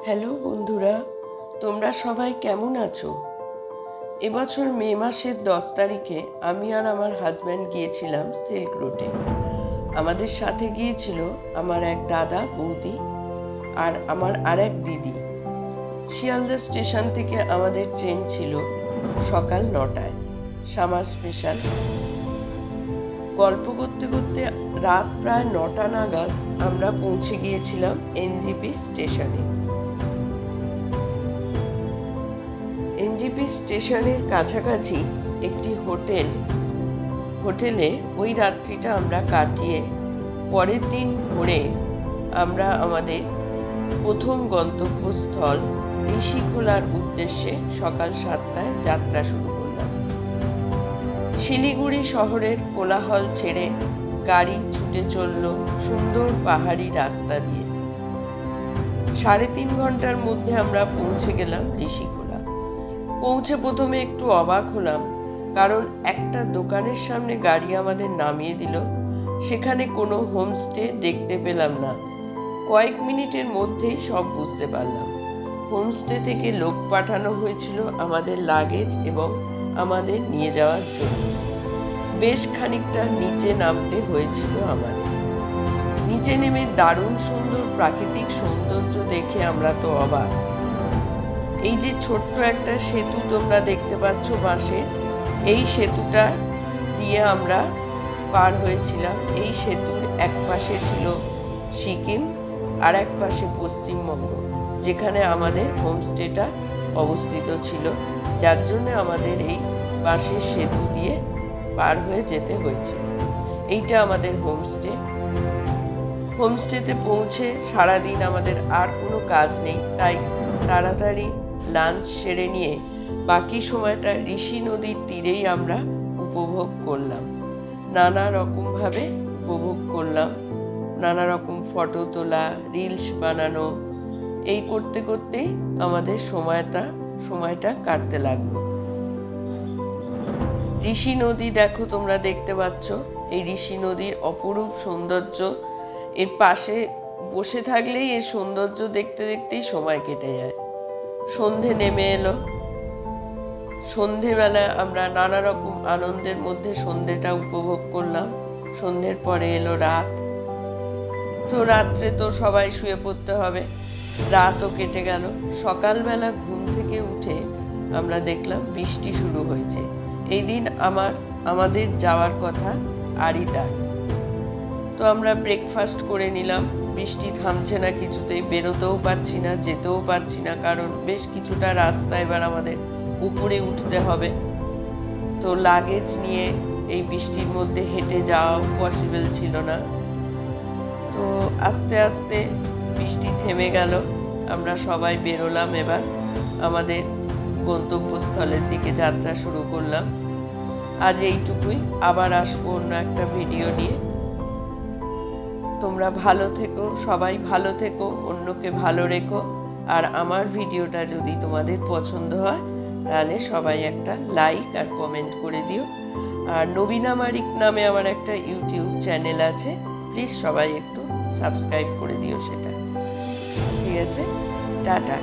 Hello বন্ধুরা, তোমরা সবাই কেমন আছো? এবছর মে মাসের 10 তারিখে আমি আর আমার হাজব্যান্ড গিয়েছিলাম সিল্ক রোডে। আমাদের সাথে গিয়েছিল আমার এক দাদা বৌদি আর আমার আরেক দিদি। শিয়ালদা স্টেশন থেকে আমাদের ট্রেন ছিল সকাল 9টায়, সামার স্পেশাল। গল্প করতে করতে রাত প্রায় 9টা নাগাদ আমরা পৌঁছে গিয়েছিলাম এনজিপি স্টেশনে। এনজিপি স্টেশনের কাছাকাছি একটি হোটেলে ওই রাত্রিটা আমরা কাটিয়ে পরের দিন ভোরে আমরা আমাদের প্রথম গন্তব্যস্থল ঋষিখোলার উদ্দেশ্যে সকাল 7টায় যাত্রা শুরু করলাম। শিলিগুড়ি শহরের কোলাহল ছেড়ে গাড়ি ছুটে চলল সুন্দর পাহাড়ি রাস্তা দিয়ে। 3.5 ঘন্টার মধ্যে আমরা পৌঁছে গেলাম ঋষিখোলা। পৌঁছে প্রথমে একটু অবাক হলাম, কারণ একটা দোকানের সামনে গাড়ি আমাদের নামিয়ে দিল। সেখানে কোনো হোমস্টে দেখতে পেলাম না। কয়েক মিনিটের মধ্যেই সব বুঝতে পারলাম। হোমস্টে থেকে লোক পাঠানো হয়েছিল আমাদের লাগেজ এবং আমাদের নিয়ে যাওয়ার জন্য। বেশ খানিকটা নিচে নামতে হয়েছিল আমাদের। নিচে নেমে দারুণ সুন্দর প্রাকৃতিক সৌন্দর্য দেখে আমরা তো অবাক। এই যে ছোট্ট একটা সেতু তোমরা দেখতে পাচ্ছ বাঁশের, এই সেতুটা দিয়ে আমরা পার হয়েছিলাম। এই সেতুর এক পাশে ছিল সিকিম আর এক পাশে পশ্চিমবঙ্গ, যেখানে আমাদের হোমস্টেটা অবস্থিত ছিল, যার জন্য আমাদের এই বাঁশের সেতু দিয়ে পার হয়ে যেতে হয়েছিল। এইটা আমাদের হোমস্টেতে পৌঁছে সারাদিন আমাদের আর কোনো কাজ নেই, তাই তাড়াতাড়ি লাঞ্চ সেরে নিয়ে বাকি সময়টা ঋষি নদীর তীরেই আমরা উপভোগ করলাম। নানা রকম ফটো তোলা, রিলস বানানো, এই করতে করতেই আমাদের সময়টা কাটতে লাগলো। ঋষি নদী দেখো, তোমরা দেখতে পাচ্ছ এই ঋষি নদীর অপরূপ সৌন্দর্য। এর পাশে বসে থাকলেই এর সৌন্দর্য দেখতে দেখতেই সময় কেটে যায়। সন্ধে নেমে এলো। সন্ধেবেলা আমরা নানা রকম আনন্দের মধ্যে সন্ধেটা উপভোগ করলাম। সন্ধ্যের পরে এলো রাত। তো রাত্রে তো সবাই শুয়ে পড়তে হবে, রাতও কেটে গেল। সকালবেলা ঘুম থেকে উঠে আমরা দেখলাম বৃষ্টি শুরু হয়েছে। এই দিন আমাদের যাওয়ার কথা আরিদার। তো আমরা ব্রেকফাস্ট করে নিলাম। বৃষ্টি থামছে না কিছুতেই, বেরোতেও পারছি না, যেতেও পারছি না, কারণ বেশ কিছুটা রাস্তা এবার আমাদের উপরে উঠতে হবে। তো লাগেজ নিয়ে এই বৃষ্টির মধ্যে হেঁটে যাওয়াও পসিবল ছিল না। তো আস্তে আস্তে বৃষ্টি থেমে গেল। আমরা সবাই বেরোলাম, এবার আমাদের গন্তব্যস্থলের দিকে যাত্রা শুরু করলাম। আজ এইটুকুই, আবার আসবো অন্য একটা ভিডিও নিয়ে। তোমরা ভালো থেকো, সবাই ভালো থেকো, অন্যকে ভালো রেখো। আর আমার ভিডিওটা যদি তোমাদের পছন্দ হয় তাহলে সবাই একটা লাইক আর কমেন্ট করে দিও। আর নবীনা মারিক নামে আমার একটা ইউটিউব চ্যানেল আছে, প্লিজ সবাই একটু সাবস্ক্রাইব করে দিও সেটা। ঠিক আছে, টাটা।